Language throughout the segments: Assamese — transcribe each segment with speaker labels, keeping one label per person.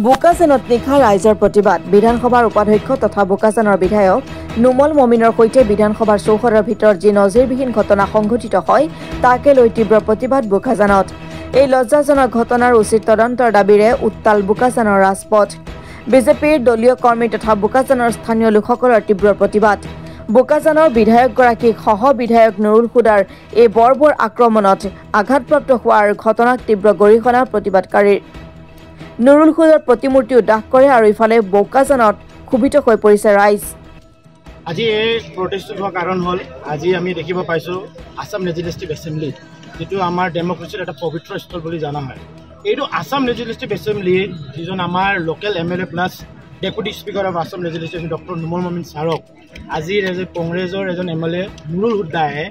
Speaker 1: বোকাজানত নিশা ৰাইজৰ প্ৰতিবাদ বিধানসভাৰ উপাধ্যক্ষ তথা বোকাজানৰ বিধায়ক নুমল মমিনৰ সৈতে বিধানসভাৰ চৌহদৰ ভিতৰত যি নজিৰবিহীন ঘটনা সংঘটিত হয় তাকে লৈ তীব্ৰ প্ৰতিবাদ বোকাজানত। এই লজ্জাজনক ঘটনাৰ উচিত তদন্তৰ দাবীৰে উত্তাল বোকাজানৰ ৰাজপথ। বিজেপিৰ দলীয় কৰ্মী তথা বোকাজানৰ স্থানীয় লোকসকলৰ তীব্ৰ প্ৰতিবাদ। বোকাজানৰ বিধায়কগৰাকীক সহ বিধায়ক নুৰুল হুদাৰ এই বৰ্বৰ আক্ৰমণত আঘাতপ্ৰাপ্ত হোৱাৰ ঘটনাক তীব্ৰ গৰিহণা প্ৰতিবাদকাৰীৰ। নুৰুল হুদাৰ প্ৰতিমূৰ্তি উদ্ধাৰ কৰে আৰু ইফালে বোকাজানত ক্ষোভিত হৈ পৰিছে ৰাইজ।
Speaker 2: আজি এই প্ৰটেষ্ট হোৱাৰ কাৰণ হ'ল আজি আমি দেখিব পাইছোঁ আসাম লেজিসলেটিভ এছেম্বলি যেটো আমাৰ ডেমক্ৰেচিৰ এটা পবিত্ৰ স্থল বুলি জনা হয়। এইটো আসাম লেজিসলেটিভ এছেম্বলি যিজন আমাৰ local MLA plus deputy speaker of Assam legislative doctor Numal মমিন ছাৰক আজি কংগ্ৰেছৰ এজন MLA নুৰুল হুদায়ে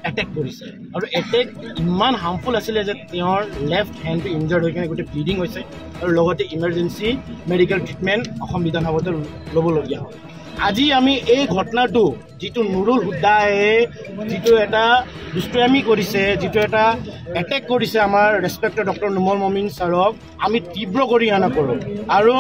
Speaker 2: এটেক কৰিছে আৰু এটেক ইমান হাৰ্মফুল আছিলে যে তেওঁৰ লেফ্ট হেণ্ডটো ইনজাৰ্ড হৈ কিনে গোটেই ব্লিডিং হৈছে আৰু লগতে ইমাৰ্জেঞ্চি মেডিকেল ট্ৰিটমেণ্ট অসম বিধানসভাতে ল'বলগীয়া হয়। আজি আমি এই ঘটনাটো যিটো নুৰুল হুদায়ে যিটো এটা দুষ্টামি কৰিছে, যিটো এটা এটেক কৰিছে আমাৰ ৰেছপেক্টেড ডক্টৰ নুমল মমিন ছাৰক আমি তীব্ৰ গৰিহণা কৰোঁ আৰু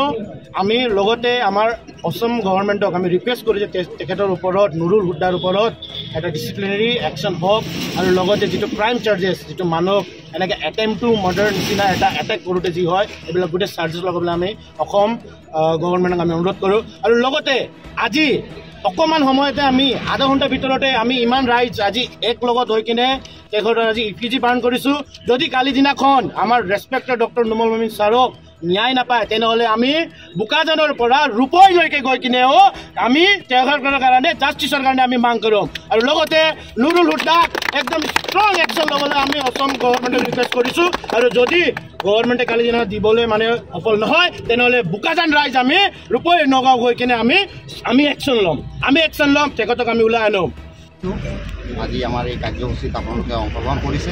Speaker 2: আমি লগতে আমাৰ অসম গভৰ্ণমেণ্টক আমি ৰিকুৱেষ্ট কৰোঁ যে তেখেতৰ ওপৰত নুৰুল হুদাৰ ওপৰত এটা ডিচিপ্লিনাৰী একশ্যন হওক আৰু লগতে যিটো ক্ৰাইম চাৰ্জেছ যিটো মানুহক এনেকৈ এটেম্প টু মাৰ্ডাৰ নিচিনা এটা এটেক কৰোঁতে যি হয় এইবিলাক গোটেই চাৰ্জেছ লগাবলৈ আমি অসম গভৰ্ণমেণ্টক আমি অনুৰোধ কৰোঁ। আৰু লগতে আজি অকণমান সময়তে আমি আধা ঘণ্টাৰ ভিতৰতে আমি ইমান ৰাইজ আজি এক লগত হৈ কিনে তেখেতৰ আজি ইফিজি পালন কৰিছোঁ। যদি কালি দিনাখন আমাৰ ৰেছপেক্টেড ডক্টৰ নুমল মমিন ছাৰক ন্যায় নাপায় তেনেহ'লে আমি বোকাজানৰ পৰা ৰূপৈলৈকে গৈ কিনেও আমি তেখেতৰ কাৰণে জাষ্টিছৰ কাৰণে আমি মাং কৰোঁ আৰু লগতে নুৰুল হুদাক একদম ষ্ট্ৰং একশ্যন ল'বলৈ আমি অসম গভৰ্ণমেণ্টক ৰিকুৱেষ্ট কৰিছোঁ। আৰু যদি গভৰ্ণমেণ্টে কালি দিনা দিবলৈ মানে সফল নহয় তেনেহ'লে বোকাজান ৰাইজ আমি ৰূপৈ নগাঁও গৈ কিনে আমি একশ্যন ল'ম তেখেতক আমি ওলাই আনোঁ।
Speaker 3: আজি আমাৰ এই কাৰ্যসূচীত আপোনালোকে অংশগ্ৰহণ কৰিছে।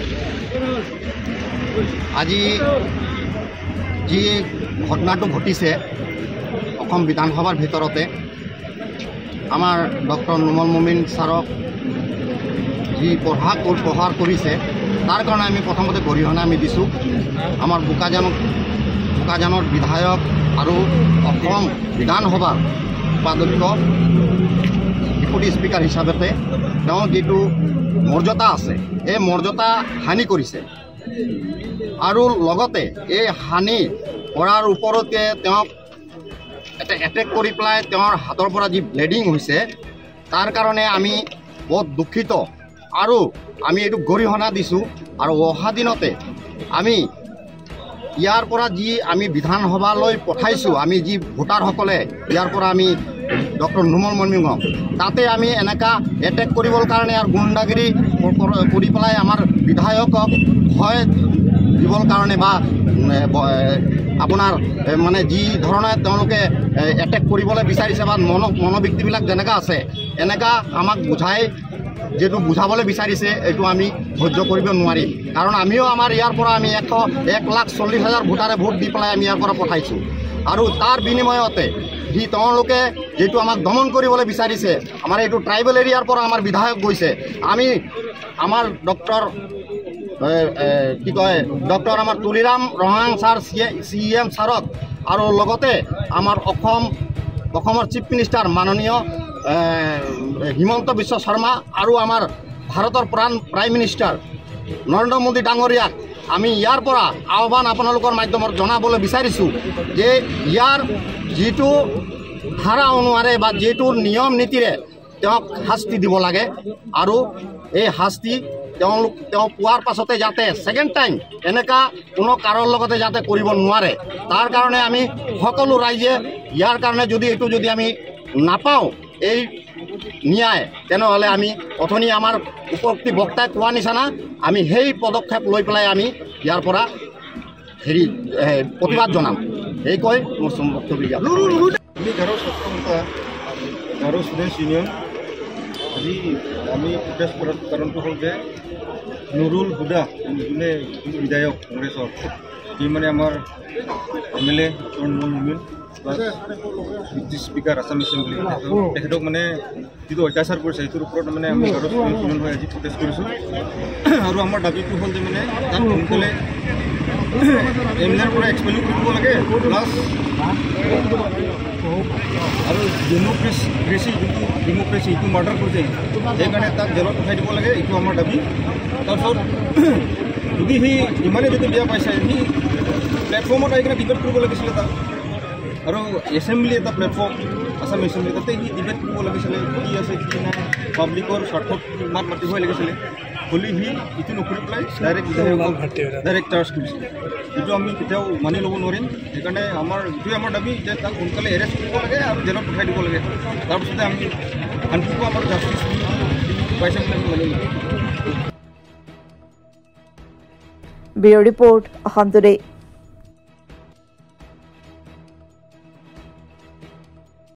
Speaker 3: আজি যি ঘটনাটো ঘটিছে অসম বিধানসভাৰ ভিতৰতে আমাৰ ডক্টৰ নুমল মমিন ছাৰক যি প্ৰহাৰ কৰিছে তাৰ কাৰণে আমি প্ৰথমতে গৰিহণা আমি দিছোঁ। আমাৰ বোকাজানৰ বিধায়ক আৰু অসম বিধানসভাৰ উপাধ্যক্ষ ডেপুটি স্পিকাৰ হিচাপে তেওঁ যিটো মৰ্যাদা আছে এই মৰ্যাদা হানি কৰিছে আৰু লগতে এই হানি কৰাৰ ওপৰতে তেওঁক এটা এটেক কৰি পেলাই তেওঁৰ হাতৰ পৰা যি ব্লিডিং হৈছে তাৰ কাৰণে আমি বহুত দুখিত আৰু আমি এইটো গৰিহণা দিছোঁ। আৰু অহা দিনতে আমি ইয়াৰ পৰা যি আমি বিধানসভালৈ পঠাইছোঁ আমি যি ভোটাৰসকলে ইয়াৰ পৰা আমি ডক্টৰ নুমল মমিনক তাতে আমি এনেকুৱা এটেক কৰিবৰ কাৰণে আৰু গুণ্ডাগিৰি কৰি পেলাই আমাৰ বিধায়কক ভয় দিবৰ কাৰণে বা আপোনাৰ মানে যি ধৰণে তেওঁলোকে এটেক কৰিবলৈ বিচাৰিছে বা মনোবৃত্তিবিলাক যেনেকুৱা আছে এনেকুৱা আমাক বুজাবলৈ বিচাৰিছে এইটো আমি সহ্য কৰিব নোৱাৰিম। কাৰণ আমিও আমাৰ ইয়াৰ পৰা আমি 1,40,000 ভোটাৰে ভোট দি পেলাই আমি ইয়াৰ পৰা পঠাইছোঁ আৰু তাৰ বিনিময়তে যি তেওঁলোকে যিটো আমাক দমন কৰিবলৈ বিচাৰিছে আমাৰ এইটো ট্ৰাইবেল এৰিয়াৰ পৰা আমাৰ বিধায়ক গৈছে আমি আমাৰ ডক্টৰ আমাৰ তুলিৰাম ৰহাং ছাৰ CM ছাৰক আৰু লগতে আমাৰ অসমৰ চিফ মিনিষ্টাৰ মাননীয় হিমন্ত বিশ্ব শৰ্মা আৰু আমাৰ ভাৰতৰ প্ৰাইম মিনিষ্টাৰ নৰেন্দ্ৰ মোদী ডাঙৰীয়াক আমি ইয়াৰ পৰা আহ্বান আপোনালোকৰ মাধ্যমত জনাবলৈ বিচাৰিছোঁ যে ইয়াৰ যিটো ধাৰা অনুসাৰে বা যিটো নিয়ম নীতিৰে তেওঁক শাস্তি দিব লাগে আৰু এই শাস্তি তেওঁ পোৱাৰ পাছতে যাতে ছেকেণ্ড টাইম এনেকুৱা কোনো কাৰোৰ লগতে যাতে কৰিব নোৱাৰে তাৰ কাৰণে আমি সকলো ৰাইজে ইয়াৰ কাৰণে যদি আমি নাপাওঁ এই ন্যায় তেনেহ'লে আমি অথনি আমাৰ উপযুক্ত বক্তাই কোৱা নিচিনা আমি সেই পদক্ষেপ লৈ পেলাই আমি ইয়াৰ পৰা প্ৰতিবাদ জনাম। এই কৈ মোৰ বক্তব্য
Speaker 4: আজি আমি প্ৰটেষ্ট কৰাৰ কাৰণটো হ'ল যে নুৰুল হুদা যোনে বিধায়ক কংগ্ৰেছৰ সি মানে আমাৰ MLA ডক্টৰ নুমল মমিন plus deputy speaker Assam assembly তেখেতক মানে যিটো অত্যাচাৰ কৰিছে সেইটোৰ ওপৰত মানে আমি গাৰো ষ্টুডেণ্ট হৈ আজি প্ৰটেষ্ট কৰিছোঁ আৰু আমাৰ দাবীটো হ'ল যে মানে তাত সোনকালে এমএলএৰ পৰা এক্সপেল কৰিব লাগে প্লাছ আৰু ডেমক্ৰেচি এইটো মাৰ্ডাৰ কৰিছে সেইকাৰণে তাক জেলত পঠাই দিব লাগে এইটো আমাৰ দাবী তাৰপিছত যদি সি ইমানেই যদি বেয়া পাইছে সি প্লেটফৰ্মত আহি কিনে ডিবেট কৰিব লাগিছিলে তাক আৰু এছেম্বলি এটা প্লেটফৰ্ম আছাম এছেম্বলি তাতে সি ডিবেট কৰিব লাগিছিলে কি আছে কি নাই পাব্লিকৰ স্বাৰ্থত মাত মাতিবই লাগিছিলে হ'লে সি ইটো নকৰি পেলাই ডাইৰেক্ট চাৰ্জ কৰিছিলে এইটো আমি কেতিয়াও মানি ল'ব নোৱাৰিম সেইকাৰণে এইটোৱে আমাৰ দাবী যে তাক সোনকালে এৰেষ্ট কৰিব লাগে আৰু জেলত পঠাই দিব লাগে তাৰপিছতে আমি শান্তিপূৰ্ণ আমাৰ জাষ্টিছ পাইছে বুলি আমি মানি ল'ম।
Speaker 1: Bureau report Assam today.